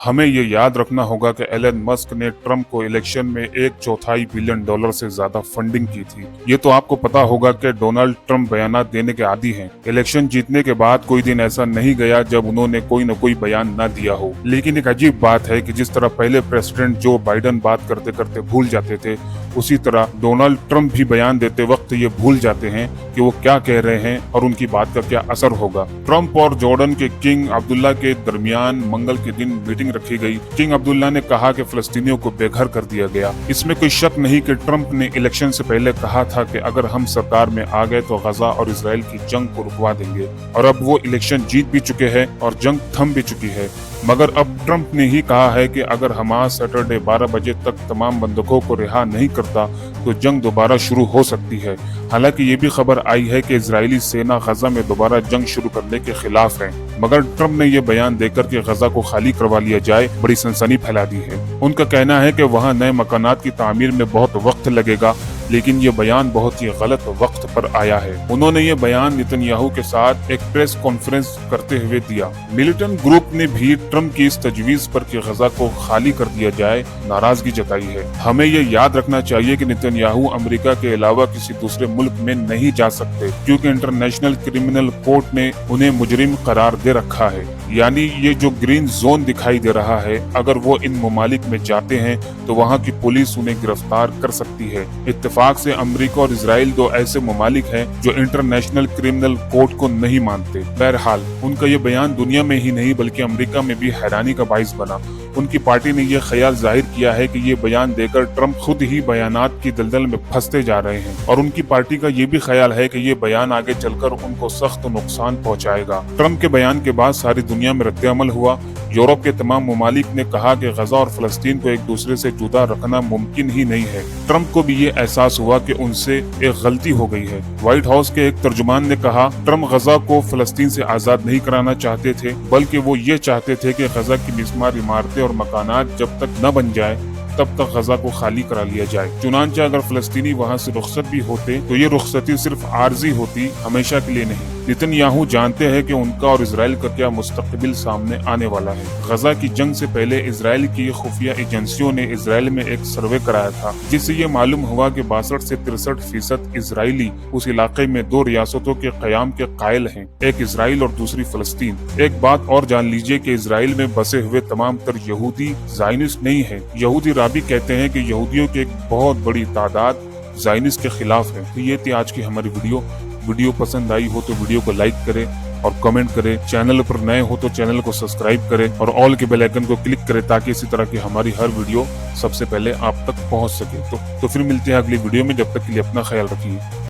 हमें ये याद रखना होगा कि एलन मस्क ने ट्रम्प को इलेक्शन में $1/4 बिलियन से ज्यादा फंडिंग की थी। ये तो आपको पता होगा कि डोनाल्ड ट्रम्प बयानात देने के आदी हैं। इलेक्शन जीतने के बाद कोई दिन ऐसा नहीं गया जब उन्होंने कोई न कोई बयान न दिया हो। लेकिन एक अजीब बात है कि जिस तरह पहले प्रेसिडेंट जो बाइडन बात करते करते भूल जाते थे, उसी तरह डोनाल्ड ट्रम्प भी बयान देते वक्त ये भूल जाते हैं कि वो क्या कह रहे हैं और उनकी बात का क्या असर होगा। ट्रम्प और जॉर्डन के किंग अब्दुल्ला के दरमियान मंगल के दिन मीटिंग रखी गई। किंग अब्दुल्ला ने कहा कि फलस्तीनियों को बेघर कर दिया गया। इसमें कोई शक नहीं कि ट्रम्प ने इलेक्शन से पहले कहा था कि अगर हम सरकार में आ गए तो गजा और इसराइल की जंग को रुकवा देंगे, और अब वो इलेक्शन जीत भी चुके हैं और जंग थम भी चुकी है। मगर अब ट्रम्प ने ही कहा है कि अगर हमास सैटरडे 12 बजे तक तमाम बंधकों को रिहा नहीं करता तो जंग दोबारा शुरू हो सकती है। हालांकि ये भी खबर आई है कि इजरायली सेना गजा में दोबारा जंग शुरू करने के खिलाफ है। मगर ट्रम्प ने ये बयान देकर कि गजा को खाली करवा लिया जाए बड़ी सनसनी फैला दी है। उनका कहना है कि वहाँ नए मकानात की तामीर में बहुत वक्त लगेगा, लेकिन ये बयान बहुत ही गलत वक्त पर आया है। उन्होंने ये बयान नेतन्याहू के साथ एक प्रेस कॉन्फ्रेंस करते हुए दिया। मिलिटेंट ग्रुप ने भी ट्रम्प की इस तजवीज पर कि गजा को खाली कर दिया जाए नाराजगी जताई है। हमें ये याद रखना चाहिए कि नेतन्याहू अमेरिका के अलावा किसी दूसरे मुल्क में नहीं जा सकते, क्योंकि इंटरनेशनल क्रिमिनल कोर्ट ने उन्हें मुजरिम करार दे रखा है। यानी ये जो ग्रीन जोन दिखाई दे रहा है, अगर वो इन ममालिक में जाते हैं तो वहाँ की पुलिस उन्हें गिरफ्तार कर सकती है। इत्तेफाक से अमेरिका और इजराइल दो ऐसे ममालिक हैं जो इंटरनेशनल क्रिमिनल कोर्ट को नहीं मानते। बहरहाल उनका ये बयान दुनिया में ही नहीं बल्कि अमेरिका में भी हैरानी का बाइस बना। उनकी पार्टी ने यह ख्याल जाहिर किया है कि ये बयान देकर ट्रम्प खुद ही बयानात की दलदल में फंसते जा रहे हैं, और उनकी पार्टी का ये भी ख्याल है कि ये बयान आगे चलकर उनको सख्त नुकसान पहुंचाएगा। ट्रम्प के बयान के बाद सारी दुनिया में रद्द-ए-अमल हुआ। यूरोप के तमाम ममालिक ने कहा कि गजा और फलस्तीन को एक दूसरे से जुदा रखना मुमकिन ही नहीं है। ट्रम्प को भी ये एहसास हुआ कि उनसे एक गलती हो गई है। व्हाइट हाउस के एक तर्जुमान ने कहा, ट्रम्प गजा को फलस्तीन से आजाद नहीं कराना चाहते थे, बल्कि वो ये चाहते थे कि गजा की बेशुमार इमारतें और मकानात जब तक न बन जाए तब तक गजा को खाली करा लिया जाए। चुनांचे अगर फलस्तीनी वहाँ से रुखसत भी होते तो ये रुखसती सिर्फ आर्जी होती, हमेशा के लिए नहीं। नेतन्याहू जानते हैं कि उनका और इजराइल का क्या मुस्तकबिल सामने आने वाला है। गजा की जंग से पहले इजराइल की खुफिया एजेंसियों ने इजराइल में एक सर्वे कराया था, जिससे ये मालूम हुआ कि 62 से 63% इजरायली उस इलाके में दो रियासतों के कयाम के कायल हैं, एक इजराइल और दूसरी फलस्तीन। एक बात और जान लीजिए कि इजराइल में बसे हुए तमाम तर यहूदी ज़ायनिस्ट नहीं है। यहूदी राबी कहते हैं कि यहूदियों की एक बहुत बड़ी तादाद ज़ायनिस्ट के खिलाफ है। तो ये थी आज की हमारी वीडियो पसंद आई हो तो वीडियो को लाइक करें और कमेंट करें। चैनल पर नए हो तो चैनल को सब्सक्राइब करें और ऑल के बेल आइकन को क्लिक करें ताकि इसी तरह की हमारी हर वीडियो सबसे पहले आप तक पहुंच सके। तो फिर मिलते हैं अगली वीडियो में। जब तक के लिए अपना ख्याल रखिए।